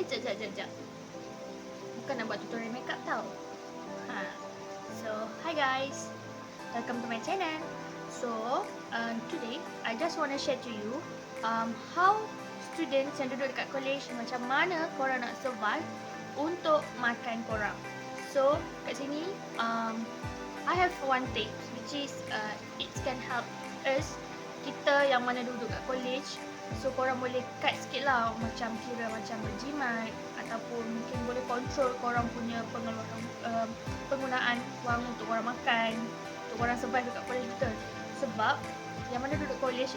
Jap. Bukan nak buat tutorial makeup tau. So, hi guys. Welcome to my channel. So, today I just want to share to you how students yang duduk dekat college macam mana korang nak survive untuk makan korang. So, kat sini I have one tip which is it can help us, kita yang mana duduk kat college. So korang boleh cut sikit lah, macam kira macam berjimat ataupun mungkin boleh control korang punya pengeluaran, penggunaan wang untuk korang makan, untuk korang survive dekat college betul. Sebab yang mana duduk college,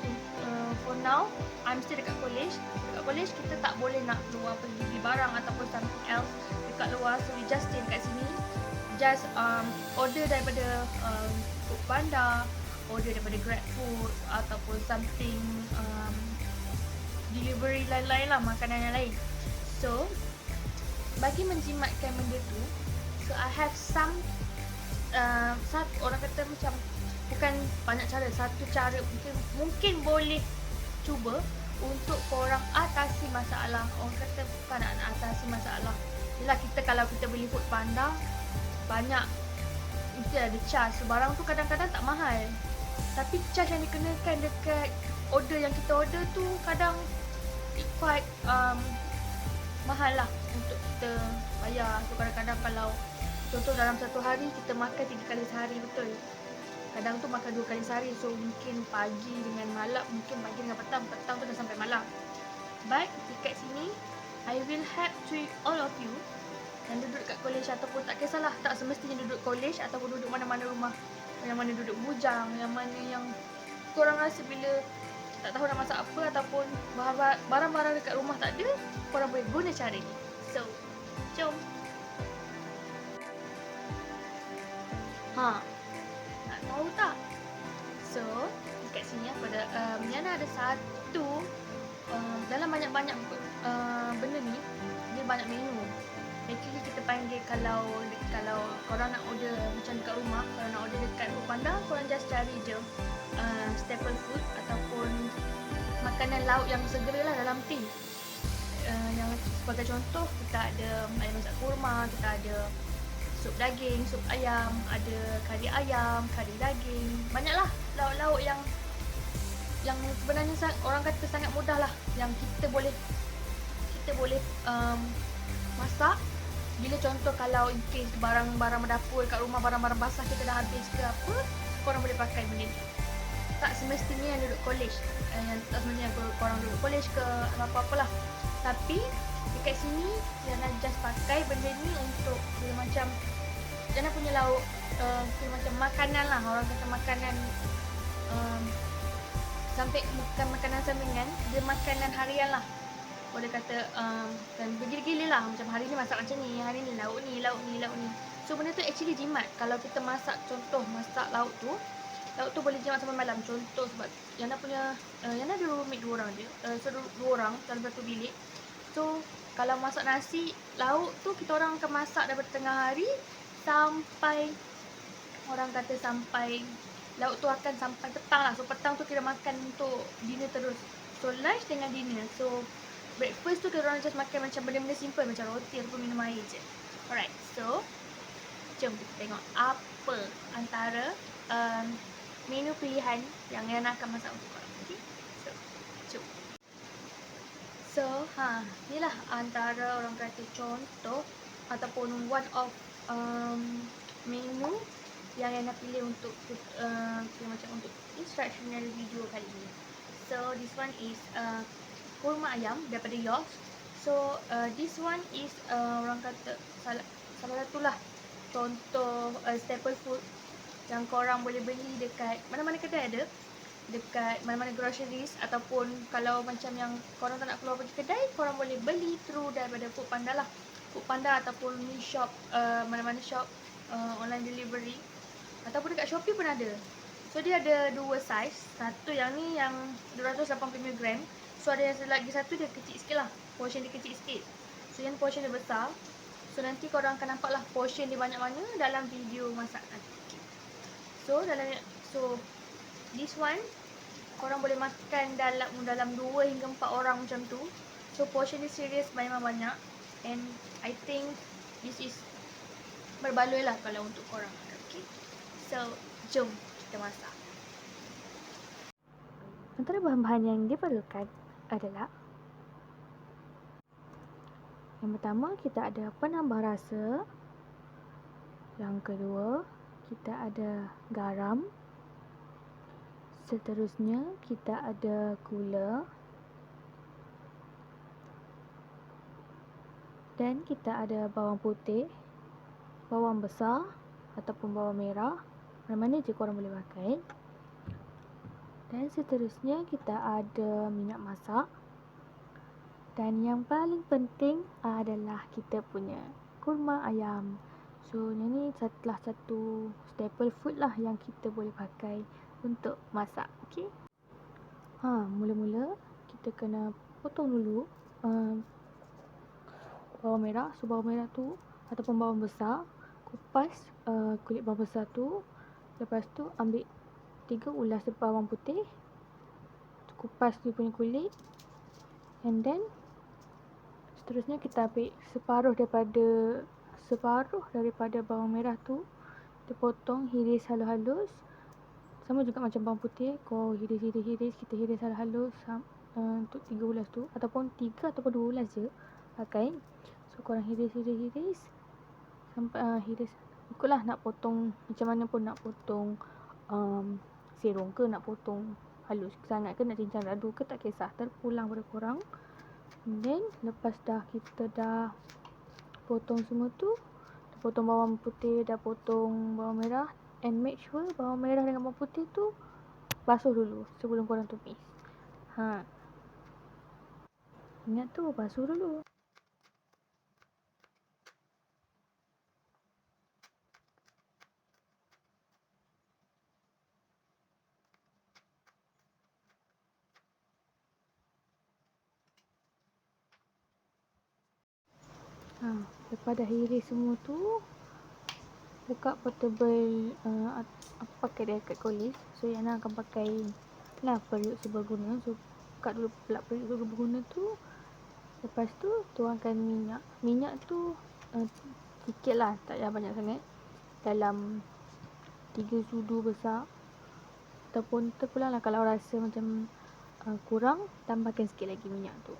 for now I'm still dekat college. Dekat college kita tak boleh nak keluar pergi beli barang ataupun something else dekat luar. So we just stay dekat sini, just order daripada Foodpanda, order daripada GrabFood ataupun something delivery lain-lain lah, makanan yang lain. So bagi menjimatkan benda tu, so I have some orang kata macam bukan banyak cara, satu cara mungkin boleh cuba untuk korang atasi masalah. Orang kata bukan nak atasi masalah, yelah kita kalau kita beli Foodpanda banyak mesti ada charge. So, barang tu kadang-kadang tak mahal, tapi charge yang dikenakan dekat order yang kita order tu kadang quite mahal lah untuk kita bayar. So kadang-kadang kalau contoh dalam satu hari kita makan 3 kali sehari, betul, kadang tu makan 2 kali sehari. So mungkin pagi dengan malam, mungkin pagi dengan petang tu dah sampai malam. But dekat sini I will help to all of you yang duduk kat college ataupun tak kisahlah, tak semestinya duduk college ataupun duduk mana-mana rumah, yang mana duduk bujang, yang mana yang korang rasa bila tak tahu nak masak apa ataupun barang-barang dekat rumah tak ada, korang boleh guna cara ni. So, jom. Nak tahu tak? So, dekat sini aku ada Yana ada satu dalam banyak-banyak benda ni, dia banyak menu. Actually kita panggil, kalau korang nak order macam dekat rumah, kalau nak order dekat Foodpanda, korang just cari je staple food ataupun makanan lauk yang segera lah dalam tin. Yang sebagai contoh, kita ada ayam masak kurma, kita ada sup daging, sup ayam, ada kari ayam, kari daging, banyaklah lauk-lauk yang sebenarnya orang kata sangat mudah lah, yang kita boleh masak. Bila contoh kalau in case barang-barang berdapur kat rumah, barang-barang basah kita dah habis ke apa, korang boleh pakai benda ni. Tak semestinya yang duduk college, tak semestinya korang duduk college ke apa-apalah. Tapi dekat sini Yana just pakai benda ni untuk macam Yana punya lauk, macam makanan lah, orang kata makanan sampai bukan makanan sampingan, dia makanan harian lah, boleh kata. Dan bergila-gila lah, macam hari ni masak macam ni, hari ni lauk ni. So benda tu actually jimat. Kalau kita masak, contoh masak lauk tu boleh jimat sampai malam. Contoh sebab Yana ada roommate 2 orang je, so 2 orang dalam satu bilik. So kalau masak nasi lauk tu, kita orang akan masak daripada tengah hari sampai, orang kata sampai lauk tu akan sampai petang lah. So petang tu kita makan untuk dinner terus. So lunch dengan dinner. So breakfast tu kita orang just makan macam benda-benda simple macam roti ataupun minum air je. Alright, so jom kita tengok apa antara menu pilihan yang Yana akan masak untuk korang. Okay, so jom. So inilah antara orang kata contoh ataupun one of menu yang Yana pilih untuk macam untuk instructional video kali ini. So this one is kurma ayam daripada Yours. So this one is orang kata salah satulah contoh staple food yang korang boleh beli dekat mana-mana kedai ada, dekat mana-mana groceries, ataupun kalau macam yang korang tak nak keluar pergi kedai, korang boleh beli through daripada Foodpanda lah. Foodpanda ataupun Mi Shop, mana-mana shop online delivery, ataupun dekat Shopee pun ada. So dia ada 2 size, satu yang ni yang 280mg. So ada yang lagi satu dia kecil sikit lah, portion dia kecil sikit. So yang portion dia besar. So nanti korang akan nampak lah portion dia banyak mana dalam video masak nanti. So this one korang boleh makan dalam 2 hingga 4 orang macam tu. So portion dia serius memang banyak. And I think this is berbaloi lah kalau untuk korang. Okay, so jom kita masak. Antara bahan-bahan yang diperlukan adalah yang pertama, kita ada penambah rasa. Yang kedua, kita ada garam. Seterusnya, kita ada gula. Dan kita ada bawang putih, bawang besar ataupun bawang merah, mana-mana je korang boleh pakai. Dan seterusnya, kita ada minyak masak. Dan yang paling penting adalah kita punya kurma ayam. So, ini salah satu staple food lah yang kita boleh pakai untuk masak. Okay? Mula-mula kita kena potong dulu bawang merah. So, bawang merah tu ataupun bawang besar, kupas kulit bawang besar tu. Lepas tu ambil 3 ulas bawang putih, kupas dia punya kulit. And then seterusnya kita ambil separuh daripada bawang merah tu, kita potong, hiris halus-halus. Sama juga macam bawang putih, kau hiris, kita hiris halus-halus untuk 3 ulas tu, ataupun 3 ataupun 2 ulas je pakai. So korang hiris sampai hiris ikutlah nak potong macam mana pun, nak potong serong ke, nak potong halus sangat ke, nak cincang radu ke, tak kisah, terpulang pada korang. Then lepas kita dah potong semua tu, dah potong bawang putih, dah potong bawang merah, and make sure bawang merah dengan bawang putih tu basuh dulu sebelum korang tumis. Ingat tu, basuh dulu. Lepas dah hiris semua tu, buka portable pakai dia kat kolis. So Yana akan pakai lah periuk seberguna. So buka dulu pelak periuk seberguna tu. Lepas tu tuangkan minyak tu sikit lah, tak payah banyak sangat, dalam 3 sudu besar. Ataupun terpulang lah, kalau rasa macam kurang, tambahkan sikit lagi minyak tu.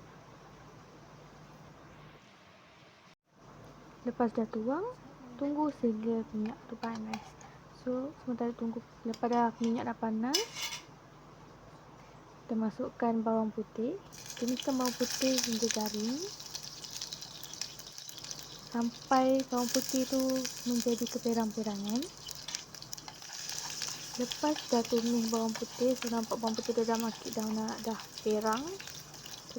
Lepas dah tuang, tunggu sehingga minyak tu panas. So sementara tunggu, lepas dah minyak dah panas, kita masukkan bawang putih. Tumiskan bawang putih hingga garing sampai bawang putih tu menjadi keperang-perangan. Lepas dah tumis bawang putih, so nampak bawang putih dah dah perang,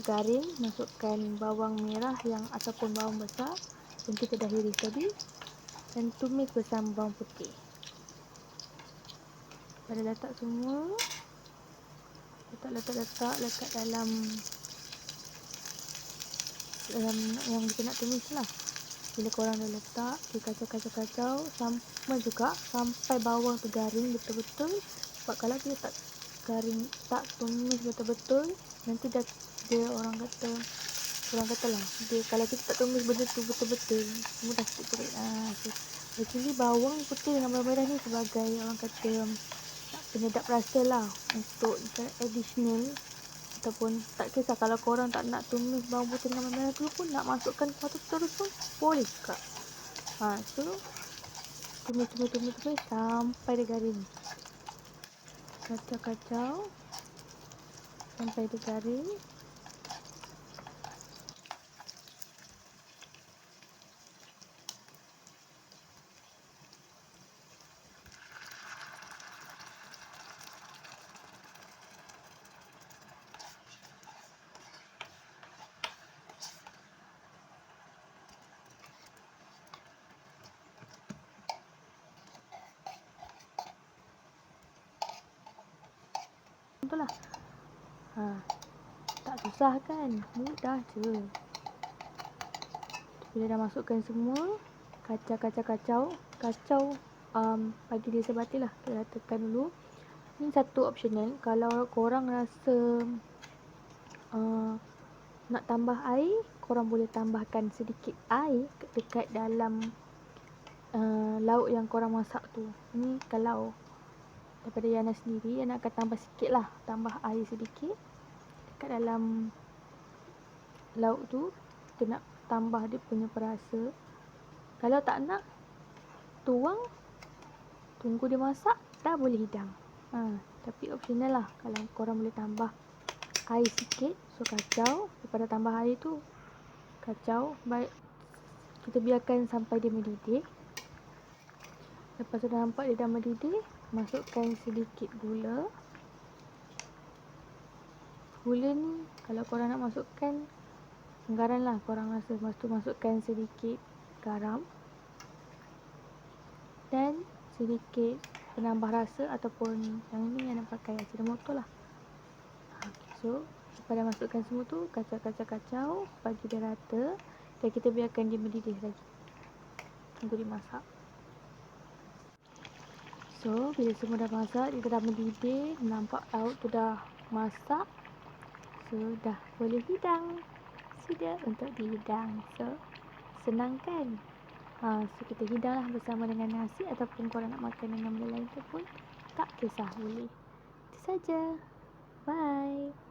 garing, masukkan bawang merah ataupun bawang besar yang kita dah hiris tadi, dan tumis bersama bawang putih. Pada letak semua, letak dalam yang kita nak tumis lah. Bila korang dah letak, dikacau-kacau sama juga sampai bawang tu garing betul-betul. Sebab kalau dia tak garing, tak tumis betul-betul, nanti dia orang kata lah, dia kalau kita tak tumis benda tu betul-betul, mudah sikit perit. So actually bawang putih dengan bawang merah ni sebagai orang kata penyedap rasa lah, untuk additional. Ataupun tak kisah kalau korang tak nak tumis bawang putih dengan bawang merah dulu pun, nak masukkan terus pun boleh juga. So tumis sampai dia garing. Kacau sampai dia garing. Itulah. Tak susah kan? Mudah je. Bila dah masukkan semua, kacau, bagi dia sebati lah. Kita tekan dulu. Ini satu optional. Kalau korang rasa nak tambah air, korang boleh tambahkan sedikit air dekat dalam lauk yang korang masak tu. Ni kalau daripada Yana sendiri, Yana akan tambah sikit lah, tambah air sedikit dekat dalam lauk tu. Kita nak tambah dia punya perasa. Kalau tak nak, tuang, tunggu dia masak, dah boleh hidang. Tapi optional lah, kalau korang boleh tambah air sikit. So kacau, lepas dah tambah air tu, kacau, baik kita biarkan sampai dia mendidih. Lepas tu dah nampak dia dah mendidih, masukkan sedikit gula. Gula ni kalau korang nak masukkan anggaran lah korang rasa. Lepas tu masukkan sedikit garam dan sedikit penambah rasa, ataupun yang ni yang nak pakai Ajinomoto lah. Okay, so lepas dah masukkan semua tu, kacau, bagi dia rata, dan kita biarkan dia mendidih lagi, tunggu dia masak. So bila semua dah masak, dia dah mendidih, nampak lauk tu dah masak, so dah boleh hidang, sudah untuk dihidang. So senang kan? So kita hidang lah bersama dengan nasi, ataupun korang nak makan dengan benda lain tu pun tak kisah, boleh. Itu saja. Bye.